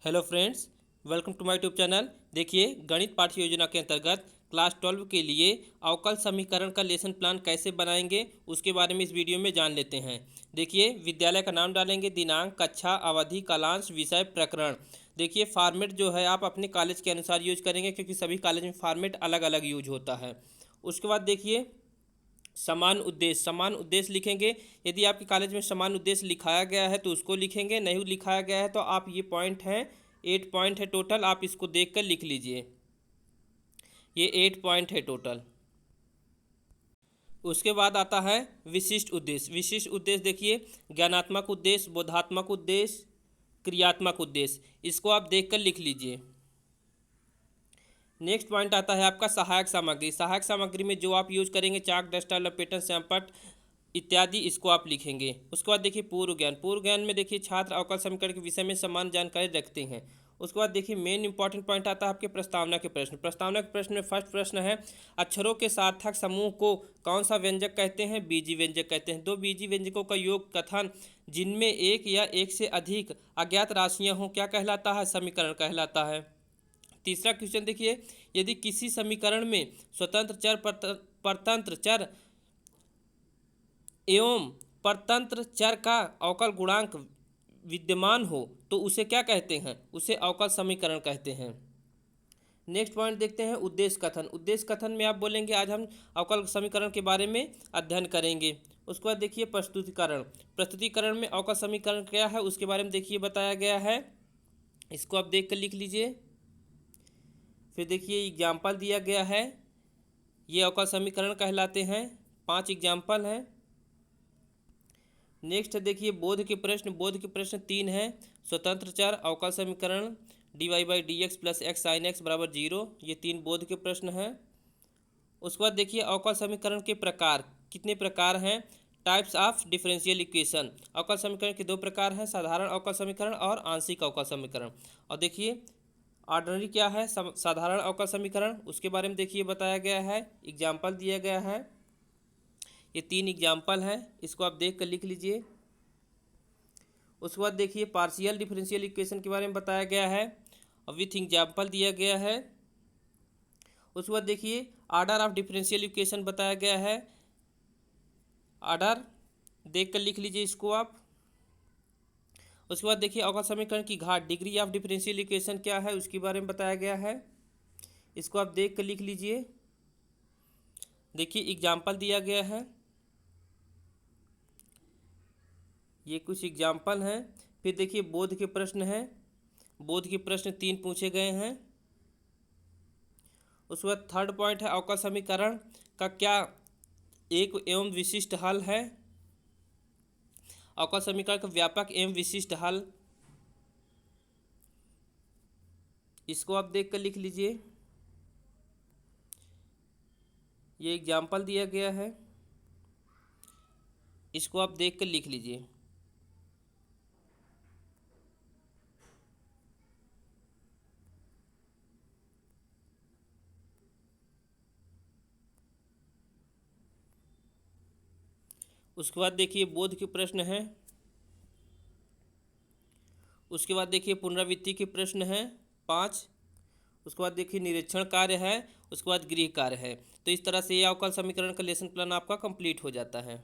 Hello friends, welcome to my YouTube channel. देखिए, गणित पाठ्य योजना के अंतर्गत क्लास 12 के लिए अवकल समीकरण का लेसन प्लान कैसे बनाएंगे उसके बारे में इस वीडियो में जान लेते हैं। देखिए, विद्यालय का नाम डालेंगे, दिनांक, कक्षा, अवधि, कालांश, विषय, प्रकरण। देखिए, फॉर्मेट जो है आप अपने कॉलेज के अनुसार यूज करेंगे क्योंकि सभी कॉलेज में फॉर्मेट अलग अलग यूज होता है। उसके बाद देखिए, समान उद्देश्य लिखेंगे। यदि आपके कॉलेज में समान उद्देश्य लिखाया गया है तो उसको लिखेंगे, नहीं लिखाया गया है तो आप ये पॉइंट हैं, 8 पॉइंट है टोटल, आप इसको देखकर लिख लीजिए। ये 8 पॉइंट है टोटल। उसके बाद आता है विशिष्ट उद्देश्य। विशिष्ट उद्देश्य देखिए, ज्ञानात्मक उद्देश्य, बोधात्मक उद्देश्य, क्रियात्मक उद्देश्य, इसको आप देखकर लिख लीजिए। नेक्स्ट पॉइंट आता है आपका सहायक सामग्री। सहायक सामग्री में जो आप यूज करेंगे, चाक, डस्टर, लपेटन, सैंपट इत्यादि, इसको आप लिखेंगे। उसके बाद देखिए पूर्व ज्ञान। पूर्व ज्ञान में देखिए छात्र अवकल समीकरण के विषय में समान जानकारी रखते हैं। उसके बाद देखिए मेन इंपॉर्टेंट पॉइंट आता है आपके प्रस्तावना के प्रश्न। प्रस्तावना के प्रश्न में फर्स्ट प्रश्न है, अक्षरों के सार्थक समूह को कौन सा व्यंजक कहते हैं? बीजी व्यंजक कहते हैं। दो बीजी व्यंजकों का योग कथन जिनमें एक या एक से अधिक अज्ञात राशियां हों क्या कहलाता है? समीकरण कहलाता है। तीसरा क्वेश्चन देखिए, यदि किसी समीकरण में स्वतंत्र चर, परतंत्र चर एवं परतंत्र चर का अवकल गुणांक विद्यमान हो तो उसे क्या कहते हैं? उसे अवकल समीकरण कहते हैं। नेक्स्ट पॉइंट देखते हैं उद्देश्य कथन। उद्देश्य कथन में आप बोलेंगे आज हम अवकल समीकरण के बारे में अध्ययन करेंगे। उसके बाद देखिए प्रस्तुतिकरण। प्रस्तुतिकरण में अवकल समीकरण क्या है उसके बारे में देखिए बताया गया है, इसको आप देख कर लिख लीजिए। फिर देखिए एग्जाम्पल दिया गया है, ये अवकल समीकरण कहलाते हैं। 5 एग्जाम्पल हैं। नेक्स्ट देखिए बोध के प्रश्न। बोध के प्रश्न 3 हैं। स्वतंत्र चर, अवकल समीकरण, dy/dx plus x sin x बराबर 0, ये 3 बोध के प्रश्न हैं। उसके बाद देखिए अवकल समीकरण के प्रकार, कितने प्रकार हैं? Types of differential equation. अवकल समीकरण के 2 प्रकार हैं, साधारण अवकल समीकरण और आंशिक अवकल समीकरण। और देखिए ऑर्डिनरी क्या है, साधारण अवकल समीकरण, उसके बारे में देखिए बताया गया है, एग्जाम्पल दिया गया है। ये 3 एग्जाम्पल हैं, इसको आप देख कर लिख लीजिए। उसके बाद देखिए पार्शियल डिफरेंशियल इक्वेशन के बारे में बताया गया है और विथ एग्जाम्पल दिया गया है। उसके बाद देखिए ऑर्डर ऑफ डिफरेंशियल इक्वेशन बताया गया है, ऑर्डर देख कर लिख लीजिए इसको आप। उसके बाद देखिए अवकल समीकरण की घात, डिग्री ऑफ डिफरेंशियल इक्वेशन क्या है उसके बारे में बताया गया है, इसको आप देख कर लिख लीजिए। देखिए एग्जाम्पल दिया गया है, ये कुछ एग्जाम्पल हैं। फिर देखिए बोध के प्रश्न हैं, बोध के प्रश्न 3 पूछे गए हैं। उसके बाद थर्ड पॉइंट है अवकल समीकरण का क्या एक एवं विशिष्ट हल है? अवकल समीकरण का व्यापक एवं विशिष्ट हल, इसको आप देख कर लिख लीजिए। ये एग्जाम्पल दिया गया है, इसको आप देख कर लिख लीजिए। उसके बाद देखिए बोध के प्रश्न हैं। उसके बाद देखिए पुनरावृत्ति के प्रश्न हैं 5। उसके बाद देखिए निरीक्षण कार्य है, उसके बाद गृह कार्य है। तो इस तरह से ये अवकल समीकरण का लेसन प्लान आपका कंप्लीट हो जाता है।